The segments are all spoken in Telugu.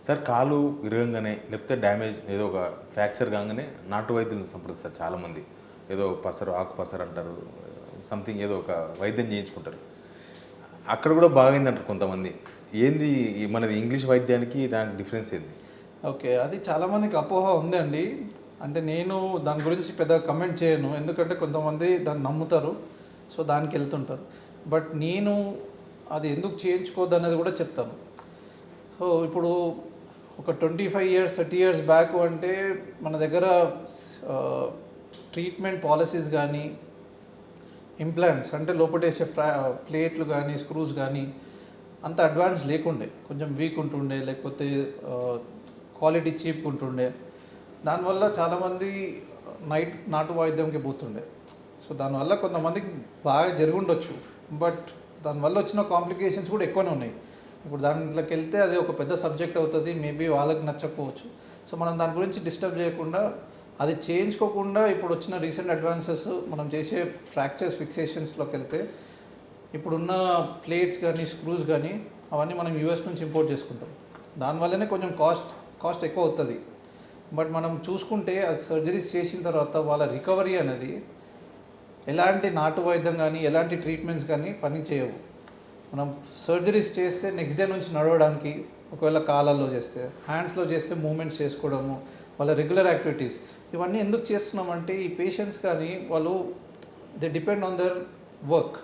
సార్ కాలు విరగంగానే లేకపోతే డ్యామేజ్ ఏదో ఒక ఫ్రాక్చర్ కాగానే నాటు వైద్యులను సంప్రదిస్తారు చాలామంది. ఏదో పసరు ఆకు పసరు అంటారు, సంథింగ్ ఏదో ఒక వైద్యం చేయించుకుంటారు. అక్కడ కూడా బాగైందంటారు కొంతమంది. ఏంది మనది ఇంగ్లీష్ వైద్యానికి దానికి డిఫరెన్స్ ఏంది? ఓకే. అది చాలామందికి అపోహ ఉందండి. అంటే నేను దాని గురించి పెద్దగా కమెంట్ చేయను. ఎందుకంటే కొంతమంది దాన్ని నమ్ముతారు. సో, దానికెళ్తుంటారు. బట్ నేను అది ఎందుకు చేయించుకోవద్దనేది కూడా చెప్తాను. సో, ఇప్పుడు ఒక 25 ఇయర్స్, 30 ఇయర్స్ బ్యాక్ అంటే మన దగ్గర ఆహ్, ట్రీట్మెంట్ పాలిసీస్ గానీ, ఇంప్లాంట్స్ అంటే లోపటేసే ప్లేట్లు గానీ, స్క్రూస్ గానీ అంత అడ్వాన్స్ లేకుండే. కొంచెం వీక్ ఉంటుండే, లేకపోతే క్వాలిటీ చీప్‌గా ఉంటుండే. దానివల్ల చాలామంది నాటు వైద్యంకి పోతుండే. సో, దానివల్ల కొంతమందికి బాగా జరుగుండొచ్చు. బట్ దానివల్ల వచ్చిన కాంప్లికేషన్స్ కూడా ఎక్కువనే ఉన్నాయి. ఇప్పుడు దాంట్లోకి వెళ్తే అది ఒక పెద్ద సబ్జెక్ట్ అవుతుంది. మేబీ వాళ్ళకి నచ్చకపోవచ్చు. సో, మనం దాని గురించి డిస్టర్బ్ చేయకుండా, అది చేయించుకోకుండా ఇప్పుడు వచ్చిన రీసెంట్ అడ్వాన్సెస్ మనం చేసే ఫ్రాక్చర్స్ ఫిక్సేషన్స్లోకి వెళ్తే ఇప్పుడున్న ప్లేట్స్ కానీ, స్క్రూస్ కానీ అవన్నీ మనం యూఎస్ నుంచి ఇంపోర్ట్ చేసుకుంటాం. దానివల్లనే కొంచెం కాస్ట్ ఎక్కువ అవుతుంది. బట్ మనం చూసుకుంటే అది సర్జరీస్ చేసిన తర్వాత వాళ్ళ రికవరీ అనేది ఎలాంటి నాటు వైద్యం కానీ, ఎలాంటి ట్రీట్మెంట్స్ కానీ పని చేయవు. మనం సర్జరీస్ చేస్తే నెక్స్ట్ డే నుంచి నడవడానికి, ఒకవేళ కాళ్ళల్లో చేస్తే, హ్యాండ్స్లో చేస్తే మూమెంట్స్ చేసుకోవడము, వాళ్ళ రెగ్యులర్ యాక్టివిటీస్ ఇవన్నీ ఎందుకు చేస్తున్నామంటే ఈ పేషెంట్స్ కానీ వాళ్ళు they depend on their work.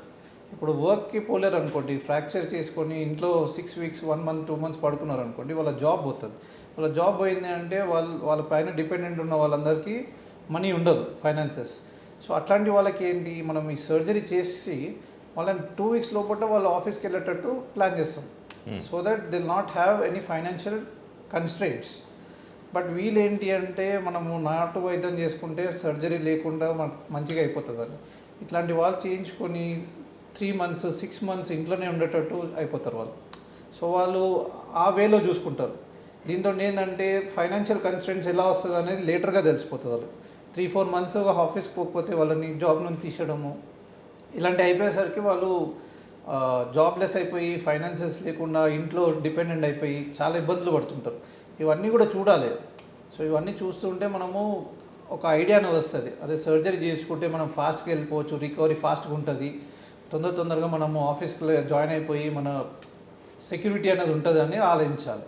ఇప్పుడు వర్క్కి పోలేరు అనుకోండి, ఫ్రాక్చర్ చేసుకొని ఇంట్లో 6 వీక్స్, 1 మంత్, 2 మంత్స్ పడుకున్నారు అనుకోండి, వాళ్ళ జాబ్ పోతుంది. వాళ్ళ జాబ్ పోయింది అంటే వాళ్ళ పైన డిపెండెంట్ ఉన్న వాళ్ళందరికీ మనీ ఉండదు, ఫైనాన్సెస్. సో, అట్లాంటి వాళ్ళకి ఏంటి, మనం ఈ సర్జరీ చేసి వాళ్ళని 2 వీక్స్ లోపల వాళ్ళు ఆఫీస్కి వెళ్ళేటట్టు ప్లాన్ చేస్తాం. So that they not have any financial constraints. But వీళ్ళేంటి అంటే మనము నాటు వైద్యం చేసుకుంటే సర్జరీ లేకుండా మంచిగా అయిపోతుందని ఇట్లాంటి వాళ్ళు చేయించుకొని 3 మంత్స్, 6 మంత్స్ ఇంట్లోనే ఉండేటట్టు అయిపోతారు వాళ్ళు. సో, వాళ్ళు ఆ వేలో చూసుకుంటారు. దీంతో ఏంటంటే ఫైనాన్షియల్ కన్స్ట్రెంట్స్ ఎలా వస్తుంది అనేది లేటర్గా తెలిసిపోతుంది. వాళ్ళు 3-4 మంత్స్ ఆఫీస్కి పోకపోతే వాళ్ళని జాబ్ నుంచి తీసేయడము ఇలాంటివి అయిపోయేసరికి వాళ్ళు జాబ్లెస్ అయిపోయి, ఫైనాన్సెస్ లేకుండా ఇంట్లో డిపెండెంట్ అయిపోయి చాలా ఇబ్బందులు పడుతుంటారు. ఇవన్నీ కూడా చూడాలి. సో, ఇవన్నీ చూస్తుంటే మనము ఒక ఐడియా అనేది వస్తుంది. అదే సర్జరీ చేసుకుంటే మనం ఫాస్ట్గా వెళ్ళిపోవచ్చు, రికవరీ ఫాస్ట్గా ఉంటుంది, తొందరగా మనము ఆఫీస్కి జాయిన్ అయిపోయి మన సెక్యూరిటీ అనేది ఉంటుందని ఆలోచించాలి.